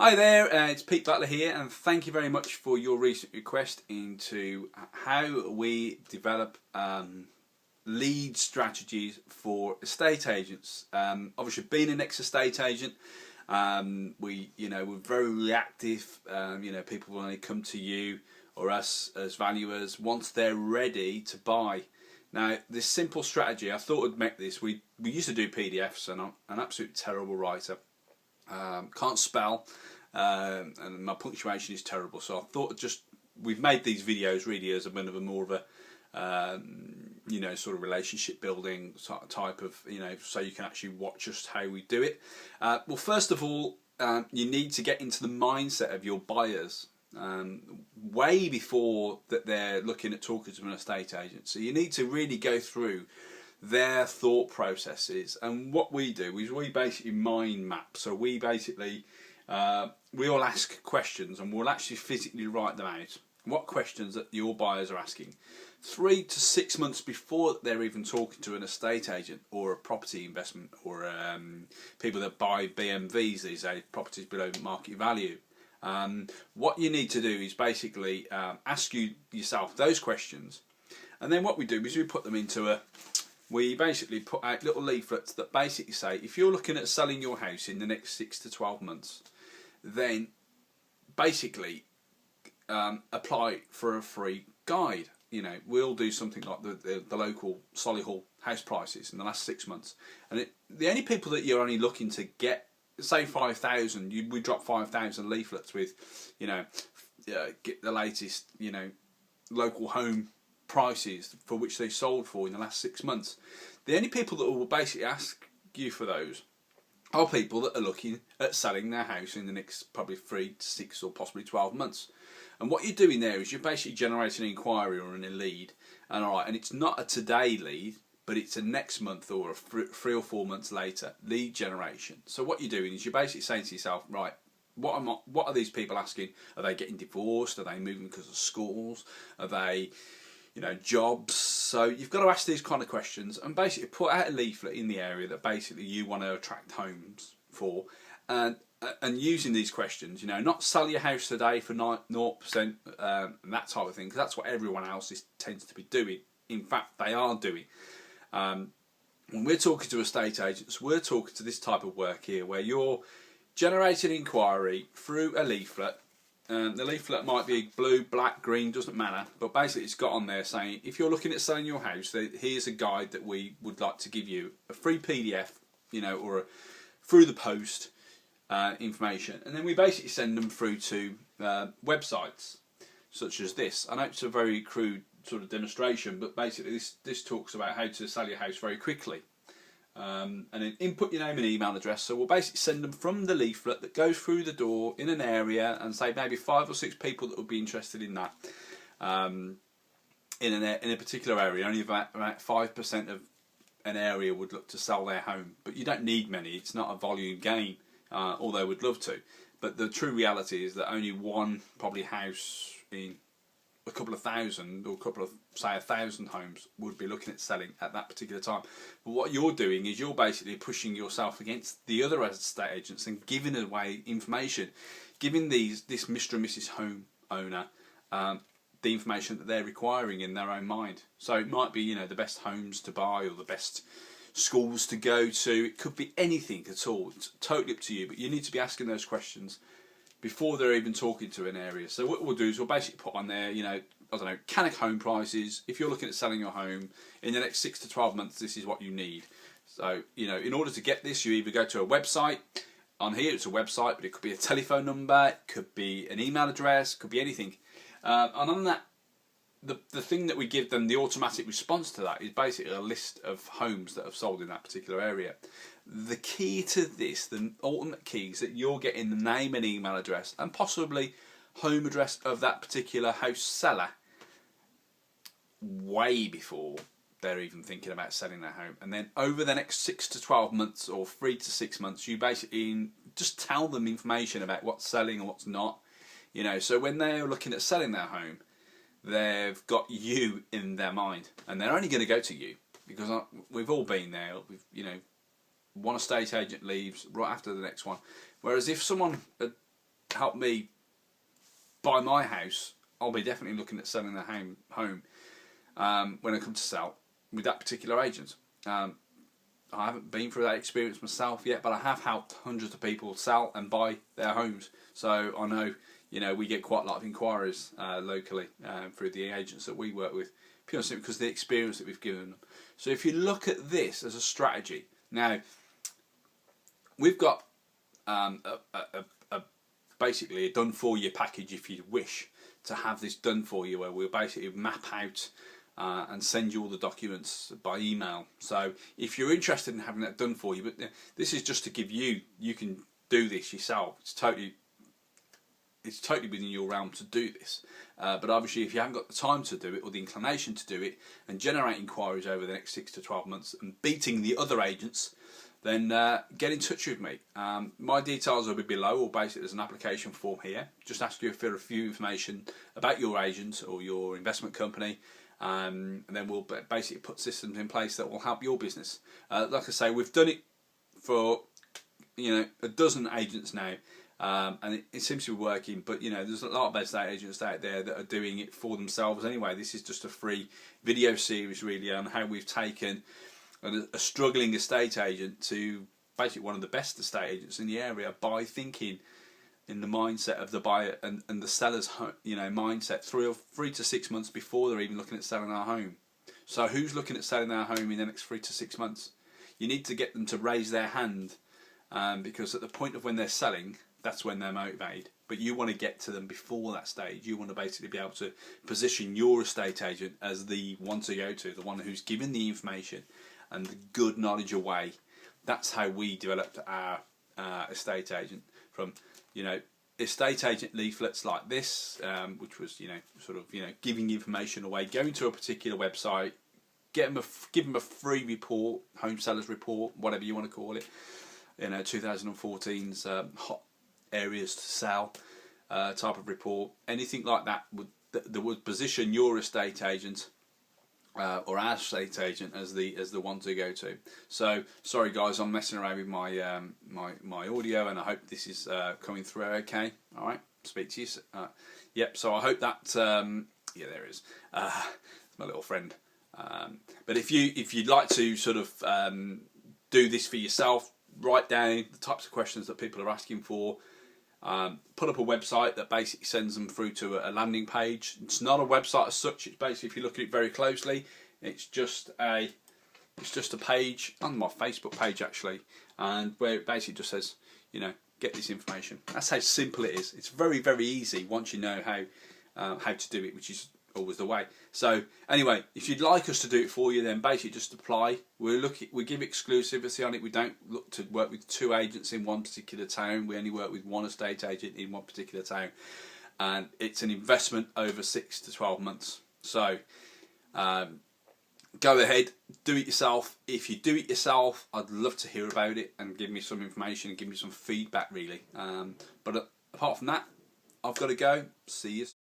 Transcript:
Hi there, it's Pete Butler here, and thank you very much for your recent request into how we develop lead strategies for estate agents. Obviously, being an ex-estate agent, we're very reactive. People will only come to you or us as valuers once they're ready to buy. Now, this simple strategy, I thought I'd make this. We used to do PDFs, and I'm an absolute terrible writer. Can't spell, and my punctuation is terrible. So I thought we've made these videos really as a bit of a more of a sort of relationship building type of so you can actually watch just how we do it. Well, first of all, you need to get into the mindset of your buyers way before that they're looking at talking to an estate agent. So you need to really go through their thought processes, and what we do is we basically mind map. So we basically we'll ask questions, and we'll actually physically write them out. What questions that your buyers are asking 3 to 6 months before they're even talking to an estate agent or a property investment or people that buy BMVs these days, properties below market value. What you need to do is basically ask yourself those questions, and then what we do is we put them into we basically put out little leaflets that basically say, if you're looking at selling your house in the next 6 to 12 months, then basically apply for a free guide. We'll do something like the local Solihull house prices in the last 6 months, and the only people that you're only looking to get, say 5,000, we drop 5,000 leaflets with, get the latest, local home prices for which they sold for in the last 6 months. The only people that will basically ask you for those are people that are looking at selling their house in the next probably 3 to 6 or possibly 12 months. And what you're doing there is you're basically generating an inquiry or a lead, and it's not a today lead, but it's a next month or a 3 or 4 months later lead generation. So what you're doing is you're basically saying to yourself, right, what are these people asking? Are they getting divorced? Are they moving because of schools? Are they jobs? So you've got to ask these kind of questions and basically put out a leaflet in the area that basically you want to attract homes for, and using these questions, not sell your house today for 0%, and that type of thing, because that's what everyone else tends to be doing. In fact, they are doing. When we're talking to estate agents, we're talking to this type of work here where you're generating inquiry through a leaflet. The leaflet might be blue, black, green, doesn't matter, but basically it's got on there saying, if you're looking at selling your house, here's a guide that we would like to give you, a free PDF, or through the post information, and then we basically send them through to websites such as this. I know it's a very crude sort of demonstration, but basically this talks about how to sell your house very quickly. And then input your name and email address. So we'll basically send them from the leaflet that goes through the door in an area, and say maybe 5 or 6 people that would be interested in that in a particular area. Only about 5% of an area would look to sell their home, but you don't need many. It's not a volume game, although we'd love to. But the true reality is that only one probably house in a couple of thousand, or say 1,000 homes would be looking at selling at that particular time. But what you're doing is you're basically pushing yourself against the other estate agents and giving away information, giving this Mr. and Mrs. home owner the information that they're requiring in their own mind. So it might be the best homes to buy or the best schools to go to. It could be anything at all. It's totally up to you, but you need to be asking those questions before they're even talking to an area. So what we'll do is we'll basically put on there, Cannock home prices. If you're looking at selling your home in the next 6 to 12 months, this is what you need. So, in order to get this, you either go to a website. On here, it's a website, but it could be a telephone number, it could be an email address, it could be anything. And on that, the thing that we give them, the automatic response to that, is basically a list of homes that have sold in that particular area. The key to this, the ultimate key, is that you're getting the name and email address and possibly home address of that particular house seller way before they're even thinking about selling their home. And then over the next 6 to 12 months or 3 to 6 months, you basically just tell them information about what's selling and what's not. So when they're looking at selling their home, they've got you in their mind, and they're only going to go to you because we've all been there. One estate agent leaves right after the next one, whereas if someone had help me buy my house, I'll be definitely looking at selling the home when I come to sell with that particular agent. I haven't been through that experience myself yet, but I have helped hundreds of people sell and buy their homes. So I know, we get quite a lot of inquiries locally through the agents that we work with, purely simply because of the experience that we've given them. So if you look at this as a strategy, now we've got basically a done-for-you package if you wish to have this done for you, where we'll basically map out and send you all the documents by email. So if you're interested in having that done for you, but this is just to give you can do this yourself. It's totally within your realm to do this. But obviously, if you haven't got the time to do it or the inclination to do it and generate inquiries over the next 6 to 12 months and beating the other agents, then get in touch with me. My details will be below, or basically there's an application form here. Just ask you for a few information about your agent or your investment company, and then we'll basically put systems in place that will help your business. Like I say, we've done it for a dozen agents now, and it seems to be working. But there's a lot of estate agents out there that are doing it for themselves anyway. This is just a free video series really on how we've taken a struggling estate agent to basically one of the best estate agents in the area by thinking in the mindset of the buyer and the seller's mindset 3 to 6 months before they're even looking at selling our home. So who's looking at selling their home in the next 3 to 6 months? You need to get them to raise their hand, because at the point of when they're selling, that's when they're motivated. But you want to get to them before that stage. You want to basically be able to position your estate agent as the one to go to, the one who's given the information and the good knowledge away. That's how we developed our estate agent, from estate agent leaflets like this, which was giving information away, going to a particular website, give them a free report, home sellers report, whatever you want to call it, 2014's hot areas to sell type of report, anything like that that would position your estate agent or our estate agent as the one to go to. So sorry guys, I'm messing around with my my audio, and I hope this is coming through okay. All right, speak to you. Yep. So I hope that yeah, there it is. It's my little friend. But if you'd like to sort of do this for yourself, write down the types of questions that people are asking for. Put up a website that basically sends them through to a landing page. It's not a website as such. It's basically, if you look at it very closely, it's just a page on my Facebook page actually, and where it basically just says, get this information. That's how simple it is. It's very, very easy once you know how to do it, which is always the way. So anyway, if you'd like us to do it for you, then basically just apply. We give exclusivity on it. We don't look to work with 2 agents in one particular town. We only work with 1 estate agent in one particular town, and it's an investment over 6 to 12 months. So go ahead, do it yourself. If you do it yourself, I'd love to hear about it and give me some information and give me some feedback really. But apart from that, I've got to go. See you.